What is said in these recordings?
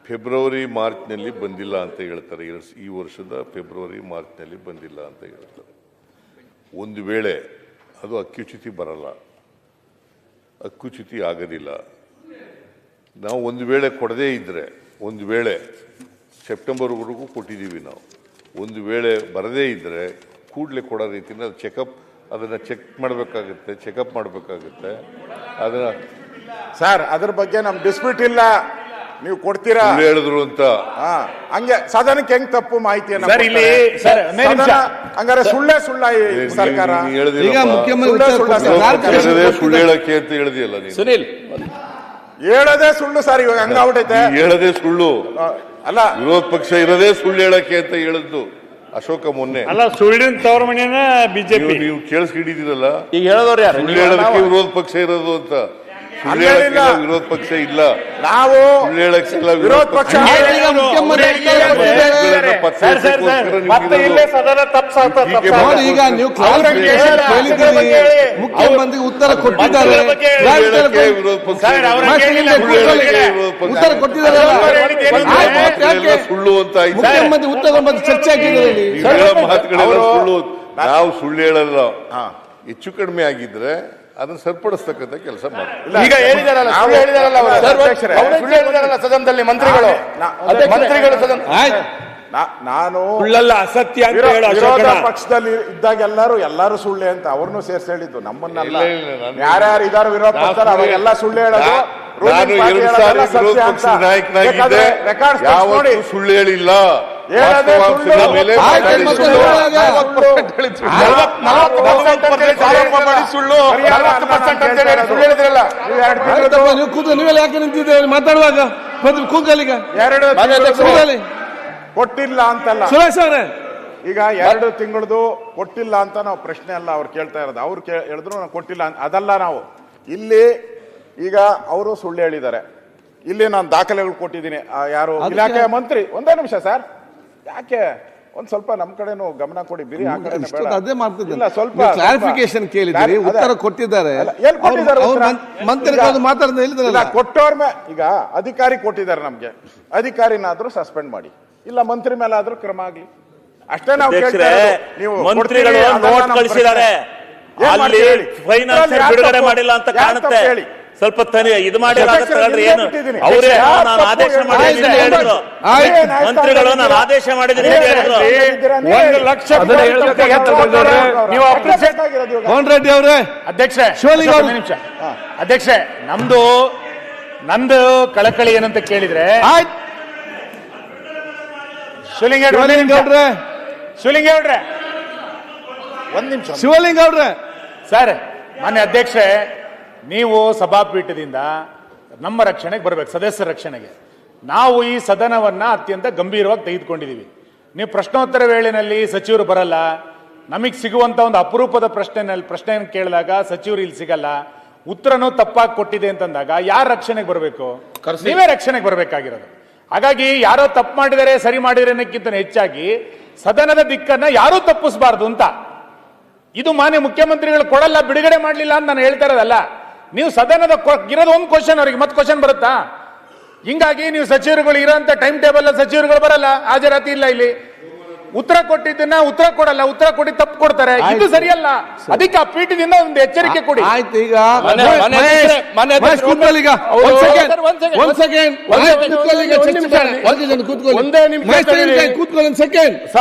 February ಮಾರ್ಚ್ನಲ್ಲಿ ಬಂದಿಲ್ಲ ಅಂತ ಹೇಳ್ತಾರೆ. ಈ ವರ್ಷದ ಫೆಬ್ರವರಿ ಮಾರ್ಚ್ನಲ್ಲಿ ಬಂದಿಲ್ಲ ಅಂತ ಹೇಳ್ತಾರೆ. ಒಂದು ವೇಳೆ ಅದು ಅಕ್ಯುಚ್ಯುತಿ ಬರಲ್ಲ, ಅಕ್ಯುಚ್ಯುತಿ ಆಗೋದಿಲ್ಲ. ನಾವು ಒಂದು ವೇಳೆ ಕೊಡದೇ ಇದ್ದರೆ, ಒಂದು ವೇಳೆ ಸೆಪ್ಟೆಂಬರ್ವರೆಗೂ ಕೊಟ್ಟಿದ್ದೀವಿ ನಾವು, ಒಂದು ವೇಳೆ ಬರದೇ ಇದ್ದರೆ ಕೂಡಲೇ ಕೊಡೋ ರೀತಿಯಿಂದ ಅದನ್ನು ಚೆಕ್ ಮಾಡಬೇಕಾಗುತ್ತೆ, ಚೆಕಪ್ ಮಾಡಬೇಕಾಗುತ್ತೆ. ಅದನ್ನು ಸರ್ ಅದ್ರ ಬಗ್ಗೆ ನಮ್ ಡಿಸ್ಪ್ಯೂಟ್ ಇಲ್ಲ, ನೀವು ಕೊಡ್ತೀರಾ ಹೇಳಿದ್ರು ಅಂತ ಹಂಗೆ ಸದನಕ್ಕೆ ಹೆಂಗ್ ತಪ್ಪು ಮಾಹಿತಿಯನ್ನು ಹಂಗಾರೆ ಸುಳ್ಳೇ ಸರ್ಕಾರ ಸುಳ್ಳು ಹೇಳಕ್ಕೆ ಅಂತ ಹೇಳಿದೆಯಲ್ಲ ನೀನು. ಸುನಿಲ್ ಹೇಳೋದೇ ಸುಳ್ಳು ಸರ್, ಇವಾಗ ಹಂಗಾಗ್ಬಿಟ್ಟೈತೆ. ಹೇಳದೇ ಸುಳ್ಳು ಅಲ್ಲ, ವಿರೋಧ ಪಕ್ಷ ಇರೋದೇ ಸುಳ್ಳು ಹೇಳಕ್ಕೆ ಅಂತ ಹೇಳಿದ್ದು ಅಶೋಕ ಮೊನ್ನೆ. ಅಲ್ಲ, ಸುಳ್ಳಿನ ತವರ ಮನೆಯನ್ನ ಬಿಜೆಪಿ ನೀವು ಕೇಳಿಸ್ಕೊಂಡಿದ್ದೀರಲ್ಲ, ಈಗ ಹೇಳೋರು ಯಾರು? ಸುಳ್ಳು ಹೇಳೋದಕ್ಕೆ ವಿರೋಧ ಪಕ್ಷ ಇರೋದು ಅಂತ. ಸುಳ್ಳು ಹೇಳಕ್ಕೆ ವಿರೋಧ ಪಕ್ಷ ಇಲ್ಲ, ನಾವು ಸುಳ್ಳು ಹೇಳಕ್ಕಿಲ್ಲ ವಿರೋಧ ಪಕ್ಷ. ಈಗ ನೀವು ಕ್ಲಾರಿಫಿಕೇಶನ್ ಕೇಳಿದ್ದೀರಿ, ಮುಖ್ಯಮಂತ್ರಿ ಉತ್ತರ ಕೊಟ್ಟಿದ್ದಾರೆ, ಉತ್ತರ ಕೊಟ್ಟಿದ್ದಾರೆ, ಸುಳ್ಳು ಅಂತ ಮುಖ್ಯಮಂತ್ರಿ ಉತ್ತರ ಬಗ್ಗೆ ಚರ್ಚೆ ಆಗಿದ್ದಾರೆ. ಮಾತುಗಳೆಲ್ಲ ಸುಳ್ಳು. ನಾವು ಸುಳ್ಳು ಹೇಳಲ್ಲ, ಹೆಚ್ಚು ಕಡಿಮೆ ಆಗಿದ್ರೆ ಅದನ್ನ ಸರಿಪಡಿಸ್ತಕ್ಕಂಥ ಕೆಲಸ ಮಾಡ್ತೀವಿ. ಈಗ ಹೇಳಿದಾರಲ್ಲ ಸದನದಲ್ಲಿ ಮಂತ್ರಿಗಳು ನಾನು ಸುಳ್ಳಲ್ಲ ಅಸತ್ಯ ಅಂತ ಹೇಳೋ ವಿರೋಧ ಪಕ್ಷದಲ್ಲಿ ಇದ್ದಾಗ ಎಲ್ಲರೂ ಸುಳ್ಳೆ ಅಂತ ಅವ್ರನ್ನೂ ಸೇರ್ಸಿ ಹೇಳಿದ್ದು, ನಮ್ಮನ್ನೆಲ್ಲ. ಯಾರ್ಯಾರು ಇದಾರು ವಿರೋಧ ಪಕ್ಷ ಅವಾಗೆಲ್ಲ ಸುಳ್ಳು ಹೇಳೋದು. ನಾನು 2 ಸಾರಿ ವಿರೋಧ ಪಕ್ಷದ ನಾಯಕನಾಗಿದ್ದೆ, ಯಾವತ್ತೂ ಸುಳ್ಳು ಹೇಳಿಲ್ಲ. ನೀವೆಲ್ಲ ಯಾಕೆ ನಿಂತಿದ್ದೇವೆ ಮಾತಾಡುವಾಗ? ಕೂಗಲಿಗ ಕೊಟ್ಟಿಲ್ಲ ಅಂತಲ್ಲ ಸುರೇಶ್ ಅವರೇ, ಈಗ 2 ತಿಂಗಳದು ಕೊಟ್ಟಿಲ್ಲ ಅಂತ ನಾವು ಪ್ರಶ್ನೆ ಅಲ್ಲ ಅವ್ರು ಕೇಳ್ತಾ ಇರೋದು. ಅವ್ರು ಹೇಳಿದ್ರು ನಾವು ಕೊಟ್ಟಿಲ್ಲ ಅದಲ್ಲ. ನಾವು ಇಲ್ಲಿ ಈಗ ಅವರು ಸುಳ್ಳು ಹೇಳಿದ್ದಾರೆ, ಇಲ್ಲಿ ನಾನು ದಾಖಲೆಗಳು ಕೊಟ್ಟಿದ್ದೀನಿ. ಯಾರು ಇಲಾಖೆಯ ಮಂತ್ರಿ, ಒಂದೇ ನಿಮಿಷ ಸರ್, ಯಾಕೆ ಒಂದ್ ಸ್ವಲ್ಪ ನಮ್ ಕಡೆನೂ ಗಮನ ಕೊಡಿ, ಬಿರಿ ಆ ಕಡೆ ಅದೇ ಮಾಡ್ತಿದ್ದಿಲ್ಲ. ಸ್ವಲ್ಪ ಕ್ಲಾರಿಫಿಕೇಶನ್ ಕೇಳಿದ್ದೀರಿ, ಉತ್ತರ ಕೊಟ್ಟಿದ್ದಾರೆ. ಮಂತ್ರಿಗಳು ಮಾತಾಡ್ದ ಹೇಳಿದ್ರಲ್ಲ, ಕೊಟ್ಟವ್ರ ಮೇಲೆ ಈಗ ಅಧಿಕಾರಿ ಕೊಟ್ಟಿದ್ದಾರೆ, ನಮ್ಗೆ ಅಧಿಕಾರಿನಾದ್ರೂ ಸಸ್ಪೆಂಡ್ ಮಾಡಿ, ಇಲ್ಲ ಮಂತ್ರಿ ಮೇಲೆ ಆದ್ರೂ ಕ್ರಮ ಆಗ್ಲಿ, ಅಷ್ಟೇ ನಾವು ಕೇಳ್ತಾ ಇರೋದು. ನೀವು ಮಂತ್ರಿಗಳು ನೋಟ್ ಕಳಿಸಿದ್ದಾರೆ, ಅಲ್ಲಿ ಫೈನಾನ್ಸ್ ಬಿಡುಗಡೆ ಮಾಡಿಲ್ಲ ಅಂತ ಕಾಣುತ್ತೆ. ಸ್ವಲ್ಪ ಇದು ಮಾಡಿ ಏನು ಅವರೇ ನಾನು ಆದೇಶ ಮಾಡಿದ್ದೀನಿ ಹೇಳಿದ್ರು, ಮಂತ್ರಿಗಳು ನಾನು ಆದೇಶ ಮಾಡಿದ್ದೀನಿ ಹೇಳಿದ್ರು. 1 ಲಕ್ಷ ನೀವು ಮೋಹನ್ ರೆಡ್ಡಿ ಅವರೇ, ಅಧ್ಯಕ್ಷೆ ಅಧ್ಯಕ್ಷೆ, ನಂದು ಕಳಕಳಿ ಏನಂತ ಕೇಳಿದ್ರೆ, ಶಿವಲಿಂಗೇಗೌಡ್ರೆ ಒಂದ್ ನಿಮಿಷ. ಶಿವಲಿಂಗೇಗೌಡ್ರೆ ಸರ್, ಮಾನ್ಯ ಅಧ್ಯಕ್ಷೆ, ನೀವು ಸಭಾಪೀಠದಿಂದ ನಮ್ಮ ರಕ್ಷಣೆಗೆ ಬರಬೇಕು, ಸದಸ್ಯರ ರಕ್ಷಣೆಗೆ. ನಾವು ಈ ಸದನವನ್ನ ಅತ್ಯಂತ ಗಂಭೀರವಾಗಿ ತೆಗೆದುಕೊಂಡಿದ್ದೀವಿ. ನೀವು ಪ್ರಶ್ನೋತ್ತರ ವೇಳೆಯಲ್ಲಿ ಸಚಿವರು ಬರಲ್ಲ, ನಮಗೆ ಸಿಗುವಂತ ಒಂದು ಅಪರೂಪದ ಪ್ರಶ್ನೆಯನ್ನು ಕೇಳಿದಾಗ ಸಚಿವರು ಇಲ್ಲಿ ಸಿಗಲ್ಲ, ಉತ್ತರನೂ ತಪ್ಪಾಗಿ ಕೊಟ್ಟಿದೆ ಅಂತಂದಾಗ ಯಾರು ರಕ್ಷಣೆಗೆ ಬರಬೇಕು? ನೀವೇ ರಕ್ಷಣೆಗೆ ಬರಬೇಕಾಗಿರೋದು. ಹಾಗಾಗಿ ಯಾರೋ ತಪ್ಪು ಮಾಡಿದರೆ ಸರಿ ಮಾಡಿದರೆ ಅನ್ನೋಕ್ಕಿಂತ ಹೆಚ್ಚಾಗಿ ಸದನದ ದಿಕ್ಕನ್ನ ಯಾರೂ ತಪ್ಪಿಸಬಾರ್ದು ಅಂತ. ಇದು ಮಾನ್ಯ ಮುಖ್ಯಮಂತ್ರಿಗಳು ಕೊಡಲ್ಲ, ಬಿಡುಗಡೆ ಮಾಡಲಿಲ್ಲ ಅಂತ ನಾನು ಹೇಳ್ತಾ ಇರೋದಲ್ಲ. ನೀವು ಸದನದ ಇರೋದು ಒಂದು ಕ್ವಶನ್, ಅವ್ರಿಗೆ ಮತ್ತೆ ಕ್ವಶನ್ ಬರುತ್ತಾ? ಹಿಂಗಾಗಿ ನೀವು ಸಚಿವರುಗಳು ಇರೋಂಥ ಟೈಮ್ ಟೇಬಲ್ ಸಚಿವರುಗಳು ಬರಲ್ಲ, ಹಾಜರಾತಿ ಇಲ್ಲ, ಇಲ್ಲಿ ಉತ್ತರ ಕೊಟ್ಟಿದ್ದನ್ನ ಉತ್ತರ ಕೊಡಲ್ಲ, ಉತ್ತರ ಕೊಡಿ ತಪ್ಪು ಕೊಡ್ತಾರೆ, ಇದು ಸರಿಯಲ್ಲ. ಅದಕ್ಕೆ ಆ ಪೀಠದಿಂದ ಒಂದು ಎಚ್ಚರಿಕೆ ಕೊಡಿ. ಆಯ್ತು, ಈಗ ಕೂತ್ಕೊಳ್ಳಿ ಸೆಕೆಂಡ್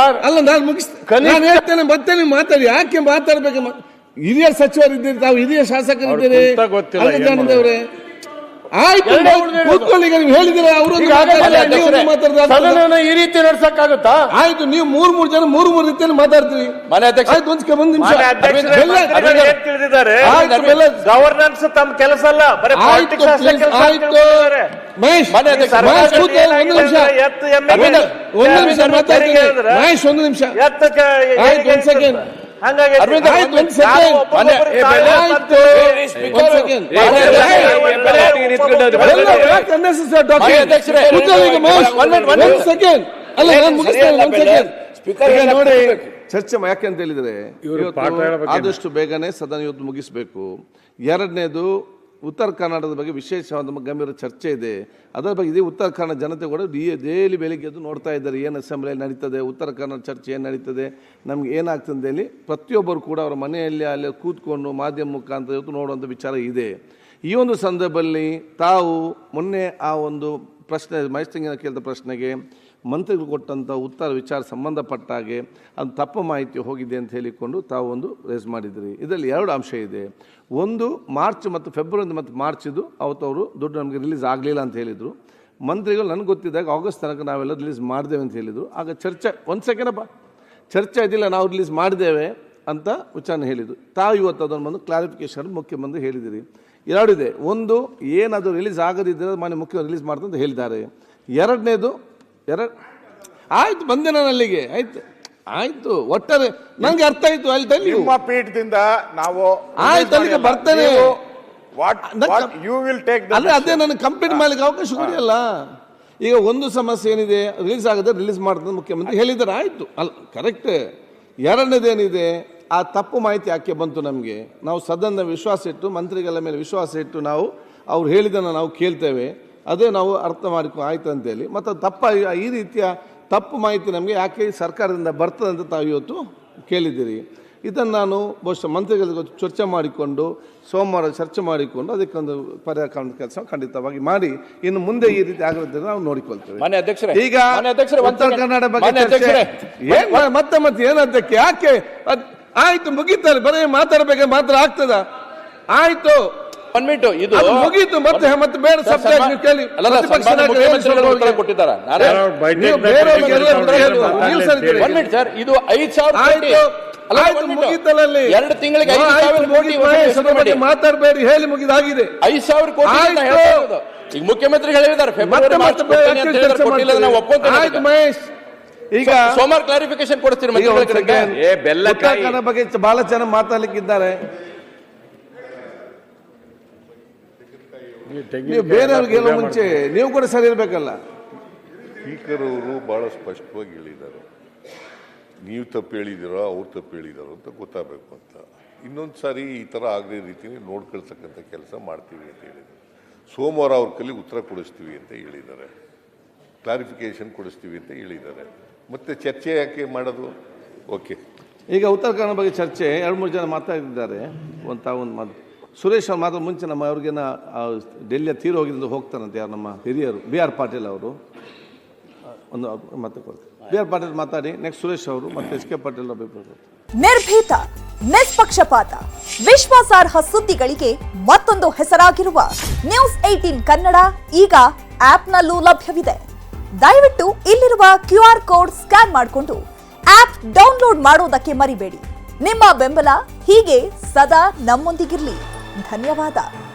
ಅಲ್ಲ, ನಾನು ಮುಗಿಸ್ತೇನೆ, ಮತ್ತೆ ನೀವು ಮಾತಾಡಿ. ಯಾಕೆ ಮಾತಾಡ್ಬೇಕು? ಹಿರಿಯ ಸಚಿವರಿದ್ದೀರಿ, ತಾವು ಹಿರಿಯ ಶಾಸಕರಿದ್ದೀರಿ. ಆಯ್ತು, ಕೂತ್ಕೊಳ್ಳಿ. ನೀವು ಹೇಳಿದ್ರೆ ಅವರು ಈ ರೀತಿ ನಡ್ಸಕ್ಕಾಗುತ್ತಾ? ಆಯ್ತು, ನೀವು ಮೂರು ಜನ ಮೂರು ರೀತಿಯಲ್ಲಿ ಮಾತಾಡ್ತೀವಿ. ಒಂದ್ ನಿಮಿಷ ತಿಳಿದಿದ್ದಾರೆ, ಗವರ್ನೆನ್ಸ್ ತಮ್ಮ ಕೆಲಸ ಅಲ್ಲ, ಆಯ್ತು ಮಹೇಶ್, ಒಂದು ನಿಮಿಷ ಮಾತಾಡ್ತೀನಿ ಮಹೇಶ್, ಒಂದು ನಿಮಿಷ ಆಯ್ತು, ಒಂದ್ ಸೆಕೆಂಡ್. ನೋಡಿ ಚರ್ಚೆ ಯಾಕೆ ಅಂತ ಹೇಳಿದ್ರೆ, ಆದಷ್ಟು ಬೇಗನೆ ಸದನ ಇವತ್ತು ಮುಗಿಸ್ಬೇಕು. ಎರಡನೇದು ಉತ್ತರ ಕರ್ನಾಟಕದ ಬಗ್ಗೆ ವಿಶೇಷವಾದ ಗಂಭೀರ ಚರ್ಚೆ ಇದೆ. ಅದರ ಬಗ್ಗೆ ಇದೇ ಉತ್ತರ ಕನ್ನಡ ಜನತೆ ಕೂಡ ಡೈಲಿ ಬೆಳಿಗ್ಗೆ ಎದ್ದು ನೋಡ್ತಾ ಇದ್ದಾರೆ ಏನು ಅಸೆಂಬ್ಲಿಯಲ್ಲಿ ನಡೀತದೆ, ಉತ್ತರ ಕನ್ನಡ ಚರ್ಚೆ ಏನು ನಡೀತದೆ, ನಮ್ಗೆ ಏನಾಗ್ತದೆ ಹೇಳಿ ಪ್ರತಿಯೊಬ್ಬರು ಕೂಡ ಅವರ ಮನೆಯಲ್ಲಿ ಅಲ್ಲಿ ಕೂತ್ಕೊಂಡು ಮಾಧ್ಯಮ ಮುಖಾಂತರ ಇವತ್ತು ನೋಡುವಂಥ ವಿಚಾರ ಇದೆ. ಈ ಒಂದು ಸಂದರ್ಭದಲ್ಲಿ ತಾವು ಮೊನ್ನೆ ಆ ಒಂದು ಪ್ರಶ್ನೆ ಮಹೇಶ್ ಕೇಳಿದ ಪ್ರಶ್ನೆಗೆ ಮಂತ್ರಿಗಳು ಕೊಟ್ಟಂಥ ಉತ್ತರ ವಿಚಾರ ಸಂಬಂಧಪಟ್ಟ ಹಾಗೆ ಅದು ತಪ್ಪು ಮಾಹಿತಿ ಹೋಗಿದೆ ಅಂತ ಹೇಳಿಕೊಂಡು ತಾವು ಒಂದು ರೇಸ್ ಮಾಡಿದ್ರಿ. ಇದರಲ್ಲಿ 2 ಅಂಶ ಇದೆ. ಒಂದು ಮಾರ್ಚ್ ಮತ್ತು ಫೆಬ್ರವರಿ ಮತ್ತು ಮಾರ್ಚಿದು ಅವತ್ತು ಅವರು ದುಡ್ಡು ನಮಗೆ ರಿಲೀಸ್ ಆಗಲಿಲ್ಲ ಅಂತ ಹೇಳಿದರು. ಮಂತ್ರಿಗಳು ನನಗೆ ಗೊತ್ತಿದ್ದಾಗ ಆಗಸ್ಟ್ ತನಕ ನಾವೆಲ್ಲ ರಿಲೀಸ್ ಮಾಡಿದ್ದೇವೆ ಅಂತ ಹೇಳಿದರು. ಆಗ ಚರ್ಚೆ ಒಂದು ಸೆಕೆಂಡಪ್ಪ ಚರ್ಚೆ ಇದ್ದಿಲ್ಲ, ನಾವು ರಿಲೀಸ್ ಮಾಡಿದ್ದೇವೆ ಅಂತ ವಿಚಾರಣೆ ಹೇಳಿದರು. ತಾವು ಇವತ್ತು ಅದನ್ನು ಬಂದು ಕ್ಲಾರಿಫಿಕೇಶನ್ ಮುಖ್ಯಮಂತ್ರಿ ಹೇಳಿದಿರಿ. 2 ಇದೆ. ಒಂದು ಏನದು ರಿಲೀಸ್ ಆಗದಿದ್ದರೆ ಮಾನ್ಯ ಮುಖ್ಯಮಂತ್ರಿ ರಿಲೀಸ್ ಮಾಡ್ತಾರೆ ಅಂತ ಹೇಳಿದ್ದಾರೆ. ಎರಡನೇದು ಆಯ್ತು ಬಂದೆ ನಾನು ಅಲ್ಲಿಗೆ. ಆಯ್ತು ಒಟ್ಟಾರೆ ನಂಗೆ ಅರ್ಥ ಆಯ್ತು. ಅಲ್ಲಿ ನಿಮ್ಮ ಪೀಠದಿಂದ ನಾವು ಆಯ್ತು ಅಲ್ಲಿಗೆ ಬರ್ತೇನೆ. ಅದೇ ನನಗೆ ಕಂಪ್ಲೀಟ್ ಮಾಡ್ಲಿಕ್ಕೆ ಅವಕಾಶ ಕೊಡಿಯಲ್ಲ. ಈಗ ಒಂದು ಸಮಸ್ಯೆ ಏನಿದೆ, ರಿಲೀಸ್ ಆಗದೆ ರಿಲೀಸ್ ಮಾಡ್ತಾರೆ ಮುಖ್ಯಮಂತ್ರಿ ಹೇಳಿದ್ದಾರೆ, ಆಯ್ತು ಅಲ್ಲ ಕರೆಕ್ಟ್. ಎರಡನೇದೇನಿದೆ, ಆ ತಪ್ಪು ಮಾಹಿತಿ ಯಾಕೆ ಬಂತು ನಮಗೆ, ನಾವು ಸದನದ ವಿಶ್ವಾಸ ಇಟ್ಟು ಮಂತ್ರಿಗಳ ಮೇಲೆ ವಿಶ್ವಾಸ ಇಟ್ಟು ನಾವು ಅವ್ರು ಹೇಳಿದ್ದನ್ನು ನಾವು ಕೇಳ್ತೇವೆ, ಅದೇ ನಾವು ಅರ್ಥ ಮಾಡಿಕೊ ಆಯ್ತು ಅಂತೇಳಿ. ಮತ್ತು ಈ ರೀತಿಯ ತಪ್ಪು ಮಾಹಿತಿ ನಮಗೆ ಯಾಕೆ ಸರ್ಕಾರದಿಂದ ಬರ್ತದೆ ಅಂತ ತಾವು ಇವತ್ತು ಕೇಳಿದ್ದೀರಿ. ಇದನ್ನು ನಾನು ಬಹುಶಃ ಮಂತ್ರಿಗಳಿಗೆ ಚರ್ಚೆ ಮಾಡಿಕೊಂಡು ಸೋಮವಾರ ಚರ್ಚೆ ಮಾಡಿಕೊಂಡು ಅದಕ್ಕೊಂದು ಪರಿಹಾರ ಕಾಣುವ ಕೆಲಸ ಖಂಡಿತವಾಗಿ ಮಾಡಿ ಇನ್ನು ಮುಂದೆ ಈ ರೀತಿ ಆಗಿರುತ್ತೆ ನಾವು ನೋಡಿಕೊಳ್ತೇವೆ. ಈಗ ಉತ್ತರ ಕನ್ನಡ ಬಗ್ಗೆ ಮತ್ತೆ ಏನಂತಕ್ಕೆ ಯಾಕೆ ಆಯ್ತು ಮುಗೀತಾರೆ, ಬರೀ ಮಾತಾಡಬೇಕು ಮಾತ್ರ ಆಗ್ತದ? ಆಯ್ತು ಇದು ಮುಗೀತು. ಮತ್ತೆ ಬೇರೆ ಸಬ್ಜೆಕ್ಟ್ ಕೇಳಿ ಕೊಟ್ಟಿದ್ದಾರೆ. ಇದು 5,000 ಮುಗೀತಲ್ಲಿ 2 ತಿಂಗಳಿಗೆ 5,000 ಕೋಟಿ ಮಾತಾಡಬೇಡಿ, ಹೇಳಿ ಮುಗಿದಾಗಿದೆ. 5,000 ಕೋಟಿ ಈಗ ಮುಖ್ಯಮಂತ್ರಿ ಹೇಳಿದ್ದಾರೆ ಆಯ್ತು ಮಹೇಶ್. ಈಗ ಸೋಮವಾರ ಕ್ಲಾರಿಫಿಕೇಶನ್ ಕೊಡ್ತೀರಿ ಬಗ್ಗೆ ಬಹಳ ಜನ ಮಾತಾಡ್ಲಿಕ್ಕಿದ್ದಾರೆ. ನೀವು ಬೇರೆಯವ್ರಿಗೆ ಹೇಳೋ ಮುಂಚೆ ನೀವು ಕೂಡ ಸರಿ ಇರಬೇಕಲ್ಲ. ಸ್ಪೀಕರ್ ಅವರು ಬಹಳ ಸ್ಪಷ್ಟವಾಗಿ ಹೇಳಿದ್ದಾರೆ, ನೀವು ತಪ್ಪು ಹೇಳಿದಿರೋ ಅವ್ರು ತಪ್ಪು ಹೇಳಿದಾರೋ ಅಂತ ಗೊತ್ತಾಗಬೇಕು ಅಂತ. ಇನ್ನೊಂದು ಸಾರಿ ಈ ಥರ ಆಗದೇ ರೀತಿಯಲ್ಲಿ ನೋಡ್ಕೊಳ್ತಕ್ಕಂಥ ಕೆಲಸ ಮಾಡ್ತೀವಿ ಅಂತ ಹೇಳಿದ್ದಾರೆ. ಸೋಮವಾರ ಅವ್ರ ಕೈಲಿ ಉತ್ತರ ಕೊಡಿಸ್ತೀವಿ ಅಂತ ಹೇಳಿದ್ದಾರೆ, ಕ್ಲಾರಿಫಿಕೇಶನ್ ಕೊಡಿಸ್ತೀವಿ ಅಂತ ಹೇಳಿದ್ದಾರೆ. ಮತ್ತೆ ಚರ್ಚೆ ಯಾಕೆ ಮಾಡೋದು? ಓಕೆ, ಈಗ ಉತ್ತರ ಕನ್ನಡ ಬಗ್ಗೆ ಚರ್ಚೆ 2-3 ಜನ ಮಾತಾಡಿದ್ದಾರೆ. ಒಂದು ಮಾತು ಸುರೇಶ್ ಅವ್ರು ಮಾತ್ರ ಮುಂಚೆ ನಮ್ಮ ಅವ್ರಿಗೇನ ಡೆಲ್ಲಿಯ ತೀರು ಹೋಗಿದ್ದು ಹೋಗ್ತಾರಂತೆ ಯಾರು ನಮ್ಮ ಹಿರಿಯರು BR ಪಾಟೀಲ್ ಅವರು ಒಂದು ಮತ್ತೆ ಕೊಡ್ತಾರೆ. BR ಪಾಟೀಲ್ ಮಾತಾಡಿ ನೆಕ್ಸ್ಟ್ ಸುರೇಶ್ ಅವರು ಮತ್ತೆ SK ಪಾಟೀಲ್ ಅಭಿಪ್ರಾಯ. ನಿರ್ಭೀತ, ನಿಷ್ಪಕ್ಷಪಾತ, ವಿಶ್ವಾಸಾರ್ಹ ಸುದ್ದಿಗಳಿಗೆ ಮತ್ತೊಂದು ಹೆಸರಾಗಿರುವ ನ್ಯೂಸ್ 18 ಕನ್ನಡ ಈಗ ಆಪ್ನಲ್ಲೂ ಲಭ್ಯವಿದೆ. ದಯವಿಟ್ಟು ಇಲ್ಲಿರುವ QR ಕೋಡ್ ಸ್ಕ್ಯಾನ್ ಮಾಡಿಕೊಂಡು ಆಪ್ ಡೌನ್ಲೋಡ್ ಮಾಡೋದಕ್ಕೆ ಮರಿಬೇಡಿ. ನಿಮ್ಮ ಬೆಂಬಲ ಹೀಗೆ ಸದಾ ನಮ್ಮೊಂದಿಗಿರಲಿ. ಧನ್ಯವಾದ.